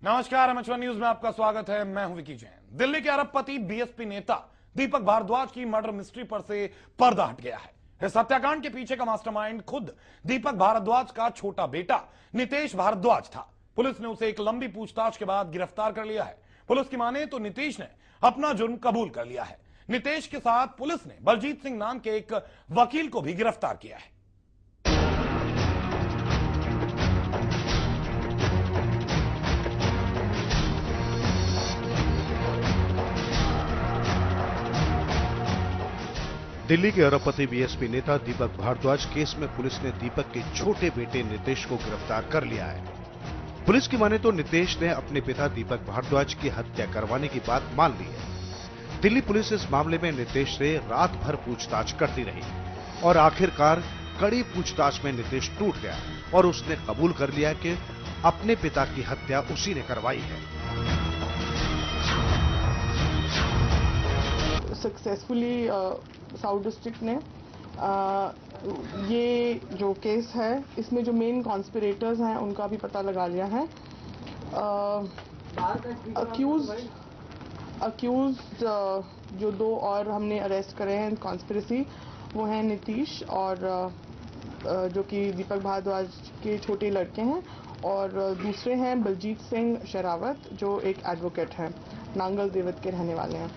नमस्कार, एमएच1 न्यूज में आपका स्वागत है। मैं हूं विकी जैन। दिल्ली के अरबपति बीएसपी नेता दीपक भारद्वाज की मर्डर मिस्ट्री पर से पर्दा हट गया है। इस हत्याकांड के पीछे का मास्टरमाइंड खुद दीपक भारद्वाज का छोटा बेटा नितेश भारद्वाज था। पुलिस ने उसे एक लंबी पूछताछ के बाद गिरफ्तार कर लिया है। पुलिस की माने तो नितेश ने अपना जुर्म कबूल कर लिया है। नितेश के साथ पुलिस ने बलजीत सिंह नाम के एक वकील को भी गिरफ्तार किया है। दिल्ली के अरबपति बीएसपी नेता दीपक भारद्वाज केस में पुलिस ने दीपक के छोटे बेटे नितेश को गिरफ्तार कर लिया है। पुलिस की माने तो नितेश ने अपने पिता दीपक भारद्वाज की हत्या करवाने की बात मान ली है। दिल्ली पुलिस इस मामले में नितेश से रात भर पूछताछ करती रही और आखिरकार कड़ी पूछताछ में नितेश टूट गया और उसने कबूल कर लिया कि अपने पिता की हत्या उसी ने करवाई है। सक्सेसफुली साउथ डिस्ट्रिक्ट ने ये जो केस है इसमें जो मेन कॉन्स्पिरेटर्स हैं उनका भी पता लगा लिया है। अक्यूज जो दो और हमने अरेस्ट करे हैं कॉन्स्पिरेसी, वो हैं नीतीश और जो कि दीपक भारद्वाज के छोटे लड़के हैं, और दूसरे हैं बलजीत सिंह शेरावत जो एक एडवोकेट हैं, नांगल देवत के रहने वाले हैं।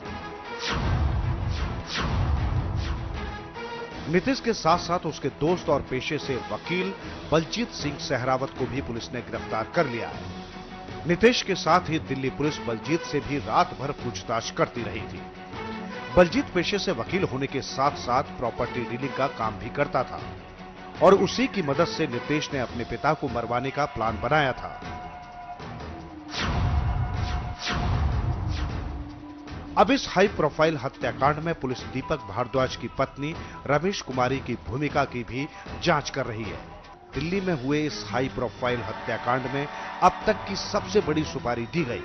नितेश के साथ साथ उसके दोस्त और पेशे से वकील बलजीत सिंह सहरावत को भी पुलिस ने गिरफ्तार कर लिया है। नितेश के साथ ही दिल्ली पुलिस बलजीत से भी रात भर पूछताछ करती रही थी। बलजीत पेशे से वकील होने के साथ साथ प्रॉपर्टी डीलिंग का काम भी करता था और उसी की मदद से नितेश ने अपने पिता को मरवाने का प्लान बनाया था। अब इस हाई प्रोफाइल हत्याकांड में पुलिस दीपक भारद्वाज की पत्नी रमेश कुमारी की भूमिका की भी जांच कर रही है। दिल्ली में हुए इस हाई प्रोफाइल हत्याकांड में अब तक की सबसे बड़ी सुपारी दी गई।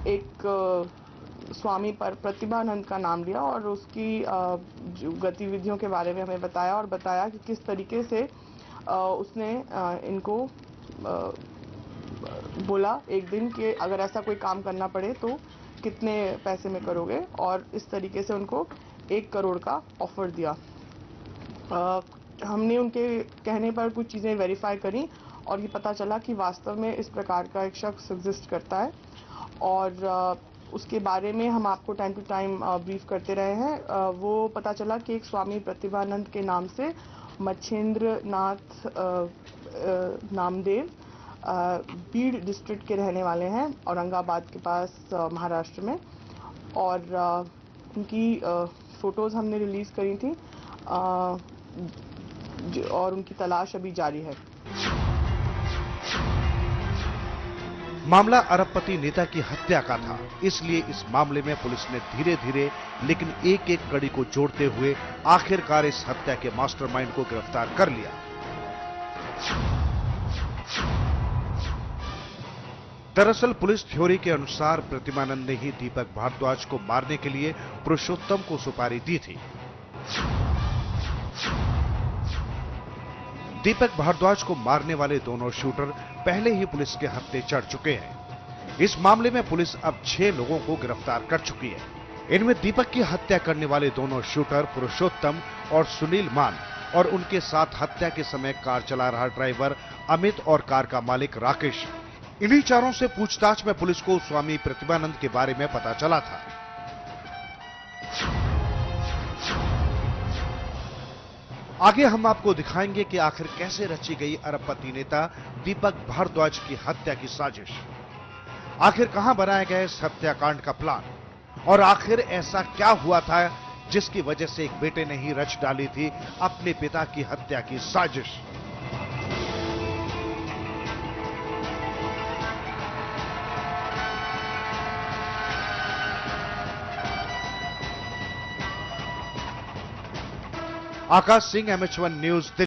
एक स्वामी पर प्रतिभानंद का नाम लिया और उसकी गतिविधियों के बारे में हमें बताया और बताया कि किस तरीके से उसने इनको बोला एक दिन कि अगर ऐसा कोई काम करना पड़े तो कितने पैसे में करोगे, और इस तरीके से उनको 1 करोड़ का ऑफर दिया। हमने उनके कहने पर कुछ चीज़ें वेरीफाई करी और ये पता चला कि वास्तव में इस प्रकार का एक शख्स एग्जिस्ट करता है, और उसके बारे में हम आपको टाइम टू टाइम ब्रीफ करते रहे हैं। वो पता चला कि एक स्वामी प्रतिभानंद के नाम से मच्छेंद्र नाथ नामदेव बीड डिस्ट्रिक्ट के रहने वाले हैं, औरंगाबाद के पास महाराष्ट्र में, और उनकी फोटोज़ हमने रिलीज़ करी थी और उनकी तलाश अभी जारी है। मामला अरबपति नेता की हत्या का था, इसलिए इस मामले में पुलिस ने धीरे धीरे लेकिन एक एक कड़ी को जोड़ते हुए आखिरकार इस हत्या के मास्टरमाइंड को गिरफ्तार कर लिया। दरअसल पुलिस थ्योरी के अनुसार प्रतिमानंद ने ही दीपक भारद्वाज को मारने के लिए पुरुषोत्तम को सुपारी दी थी। दीपक भारद्वाज को मारने वाले दोनों शूटर पहले ही पुलिस के हत्थे चढ़ चुके हैं। इस मामले में पुलिस अब 6 लोगों को गिरफ्तार कर चुकी है। इनमें दीपक की हत्या करने वाले दोनों शूटर पुरुषोत्तम और सुनील मान और उनके साथ हत्या के समय कार चला रहा ड्राइवर अमित और कार का मालिक राकेश। इन्हीं चारों से पूछताछ में पुलिस को स्वामी प्रतिभानंद के बारे में पता चला था। आगे हम आपको दिखाएंगे कि आखिर कैसे रची गई अरबपति नेता दीपक भारद्वाज की हत्या की साजिश। आखिर कहां बनाया गया इस हत्याकांड का प्लान, और आखिर ऐसा क्या हुआ था जिसकी वजह से एक बेटे ने ही रच डाली थी अपने पिता की हत्या की साजिश। आकाश सिंह, एमएच1 न्यूज।